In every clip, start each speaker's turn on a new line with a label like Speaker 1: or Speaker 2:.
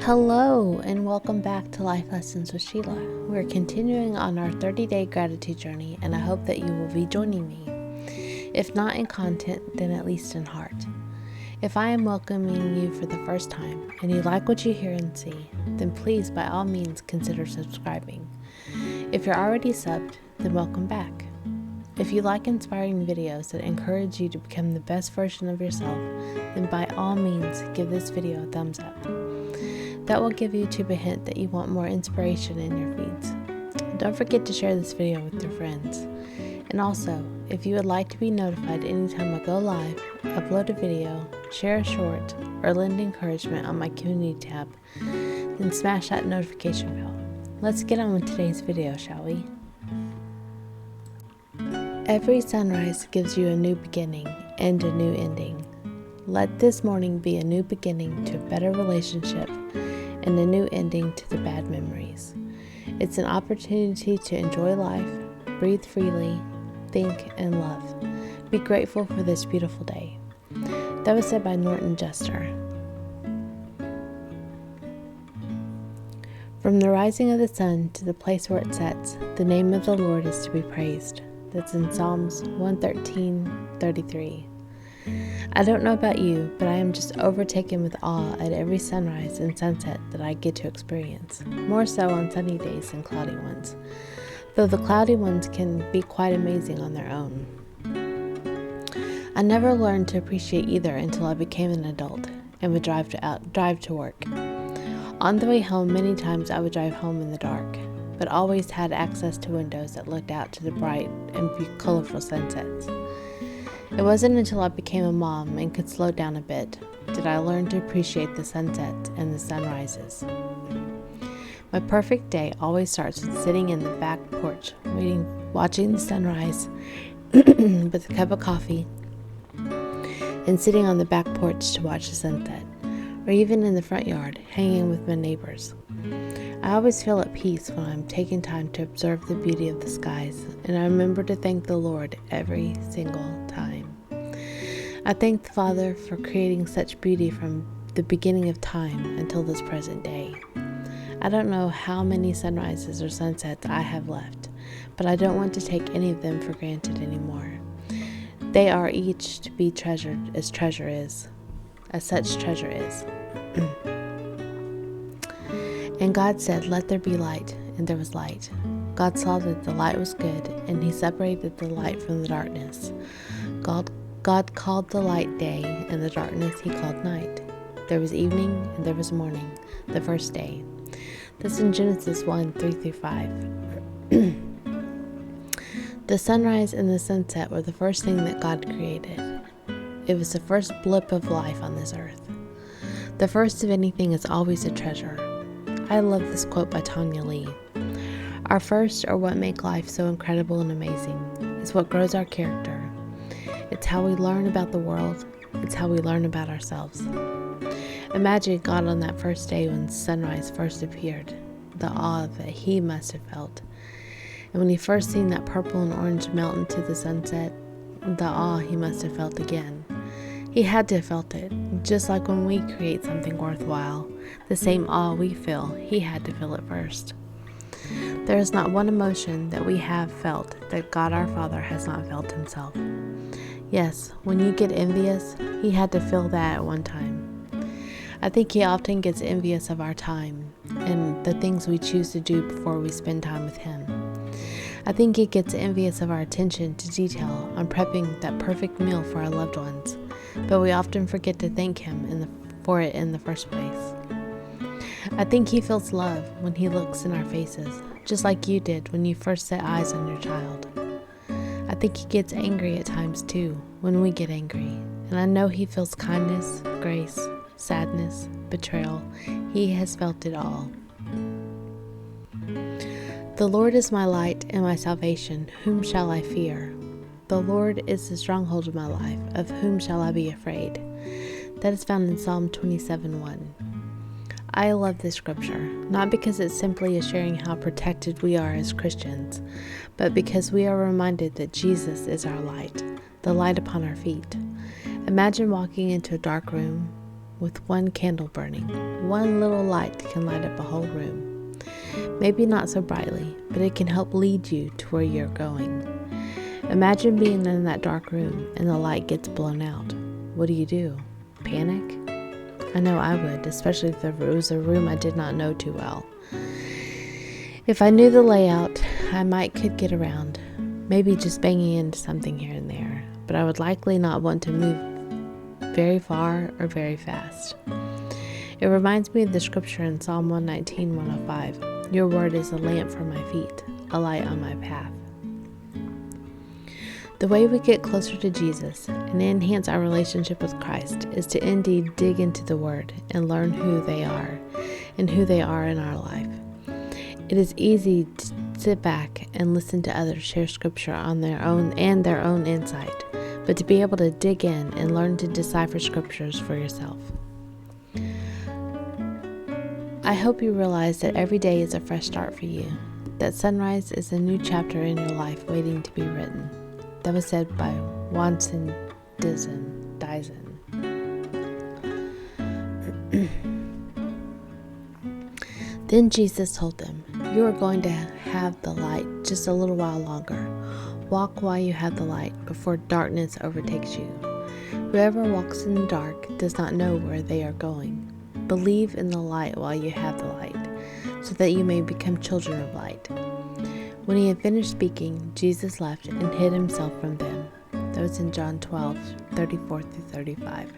Speaker 1: Hello, and welcome back to Life Lessons with Sheila. We're continuing on our 30-day gratitude journey, and I hope that you will be joining me. If not in content, then at least in heart. If I am welcoming you for the first time, and you like what you hear and see, then please by all means consider subscribing. If you're already subbed, then welcome back. If you like inspiring videos that encourage you to become the best version of yourself, then by all means give this video a thumbs up. That will give YouTube a hint that you want more inspiration in your feeds. Don't forget to share this video with your friends. And also, if you would like to be notified anytime I go live, upload a video, share a short, or lend encouragement on my community tab, then smash that notification bell. Let's get on with today's video, shall we? Every sunrise gives you a new beginning and a new ending. Let this morning be a new beginning to a better relationship and a new ending to the bad memories. It's an opportunity to enjoy life, breathe freely, think, and love. Be grateful for this beautiful day. That was said by Norton Jester. From the rising of the sun to the place where it sets, the name of the Lord is to be praised. That's in Psalms 113:33. I don't know about you, but I am just overtaken with awe at every sunrise and sunset that I get to experience, more so on sunny days than cloudy ones, though the cloudy ones can be quite amazing on their own. I never learned to appreciate either until I became an adult and would drive to work. On the way home, many times I would drive home in the dark, but always had access to windows that looked out to the bright and colorful sunsets. It wasn't until I became a mom and could slow down a bit did I learn to appreciate the sunsets and the sunrises. My perfect day always starts with sitting in the back porch, watching the sunrise with a cup of coffee, and sitting on the back porch to watch the sunset, or even in the front yard, hanging with my neighbors. I always feel at peace when I'm taking time to observe the beauty of the skies, and I remember to thank the Lord every single time. I thank the Father for creating such beauty from the beginning of time until this present day. I don't know how many sunrises or sunsets I have left, but I don't want to take any of them for granted anymore. They are each to be treasured as such treasure is. And God said, "Let there be light," and there was light. God saw that the light was good, and he separated the light from the darkness. God called the light day, and the darkness he called night. There was evening, and there was morning, the first day. That's in Genesis 1:3-5. The sunrise and the sunset were the first thing that God created. It was the first blip of life on this earth. The first of anything is always a treasure. I love this quote by Tanya Lee. Our first are what make life so incredible and amazing. It's what grows our character. It's how we learn about the world. It's how we learn about ourselves. Imagine God on that first day when sunrise first appeared, the awe that he must have felt. And when he first seen that purple and orange melt into the sunset, the awe he must have felt again. He had to have felt it, just like when we create something worthwhile. The same awe we feel, he had to feel it first. There is not one emotion that we have felt that God our Father has not felt himself. Yes, when you get envious, he had to feel that at one time. I think he often gets envious of our time and the things we choose to do before we spend time with him. I think he gets envious of our attention to detail on prepping that perfect meal for our loved ones, but we often forget to thank him for it in the first place. I think he feels love when he looks in our faces, just like you did when you first set eyes on your child. I think he gets angry at times too, when we get angry, and I know he feels kindness, grace, sadness, betrayal. He has felt it all. The Lord is my light and my salvation. Whom shall I fear? The Lord is the stronghold of my life. Of whom shall I be afraid? That is found in Psalm 27:1. I love this scripture, not because it simply is sharing how protected we are as Christians, but because we are reminded that Jesus is our light, the light upon our feet. Imagine walking into a dark room, with one candle burning. One little light can light up a whole room. Maybe not so brightly, but it can help lead you to where you're going. Imagine being in that dark room and the light gets blown out. What do? Panic? I know I would, especially if it was a room I did not know too well. If I knew the layout, I could get around, maybe just banging into something here and there, but I would likely not want to move very far or very fast. It reminds me of the scripture in Psalm 119, 105. Your word is a lamp for my feet, a light on my path. The way we get closer to Jesus and enhance our relationship with Christ is to indeed dig into the Word and learn who they are and who they are in our life. It is easy to sit back and listen to others share scripture on their own insight, but to be able to dig in and learn to decipher scriptures for yourself. I hope you realize that every day is a fresh start for you, that sunrise is a new chapter in your life waiting to be written. That was said by Wanson Dyson. Then Jesus told them, you are going to have the light just a little while longer. Walk while you have the light before darkness overtakes you. Whoever walks in the dark does not know where they are going. Believe in the light while you have the light, so that you may become children of light. When he had finished speaking, Jesus left and hid himself from them. That was in John 12, 34 through 35.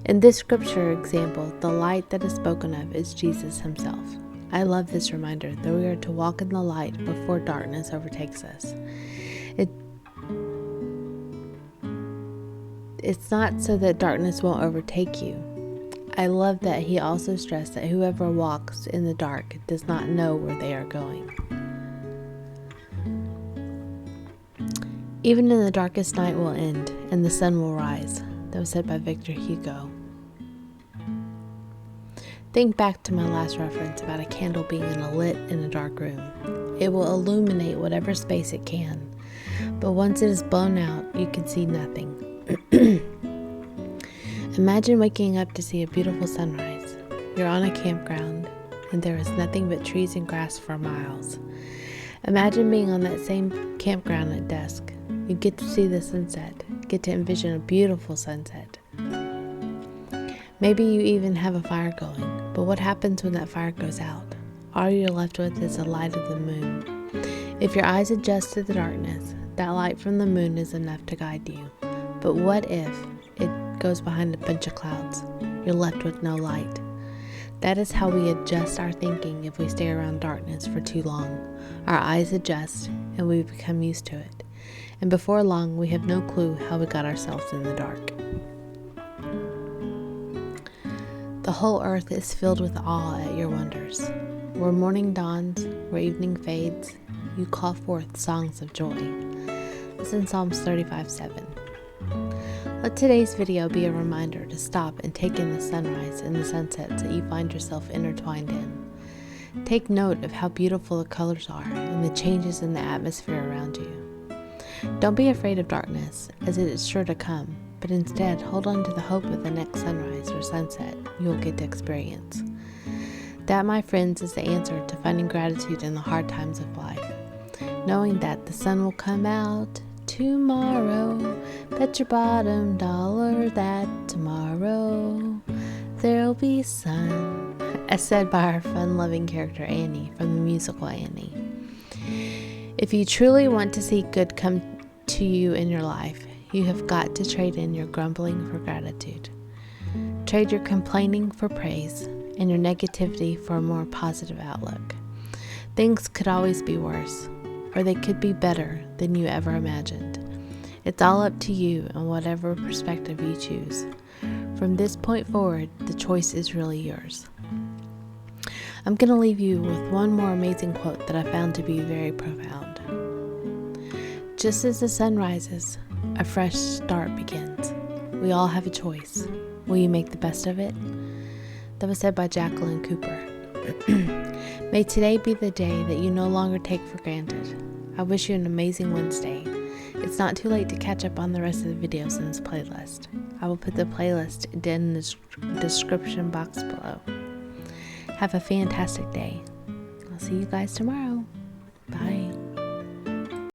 Speaker 1: In this scripture example, the light that is spoken of is Jesus himself. I love this reminder that we are to walk in the light before darkness overtakes us. It's not so that darkness won't overtake you. I love that he also stressed that whoever walks in the dark does not know where they are going. Even in the darkest night will end, and the sun will rise. That was said by Victor Hugo. Think back to my last reference about a candle being lit in a dark room. It will illuminate whatever space it can, but once it is blown out, you can see nothing. Imagine waking up to see a beautiful sunrise. You're on a campground, and there is nothing but trees and grass for miles. Imagine being on that same campground at dusk. You get to see the sunset, get to envision a beautiful sunset. Maybe you even have a fire going, but what happens when that fire goes out? All you're left with is the light of the moon. If your eyes adjust to the darkness, that light from the moon is enough to guide you. But what if it goes behind a bunch of clouds? You're left with no light. That is how we adjust our thinking if we stay around darkness for too long. Our eyes adjust and we become used to it. And before long, we have no clue how we got ourselves in the dark. The whole earth is filled with awe at your wonders. Where morning dawns, where evening fades, you call forth songs of joy. It's in Psalms 35:7. Let today's video be a reminder to stop and take in the sunrise and the sunsets that you find yourself intertwined in. Take note of how beautiful the colors are and the changes in the atmosphere around you. Don't be afraid of darkness, as it is sure to come, but instead hold on to the hope of the next sunrise or sunset you will get to experience. That, my friends, is the answer to finding gratitude in the hard times of life. Knowing that the sun will come out tomorrow. Bet your bottom dollar that tomorrow there'll be sun. As said by our fun-loving character Annie from the musical Annie. If you truly want to see good come to you in your life, you have got to trade in your grumbling for gratitude. Trade your complaining for praise and your negativity for a more positive outlook. Things could always be worse, or they could be better than you ever imagined. It's all up to you and whatever perspective you choose. From this point forward, the choice is really yours. I'm going to leave you with one more amazing quote that I found to be very profound. Just as the sun rises, a fresh start begins. We all have a choice. Will you make the best of it? That was said by Jacqueline Cooper. May today be the day that you no longer take for granted. I wish you an amazing Wednesday. It's not too late to catch up on the rest of the videos in this playlist. I will put the playlist in the description box below. Have a fantastic day. I'll see you guys tomorrow.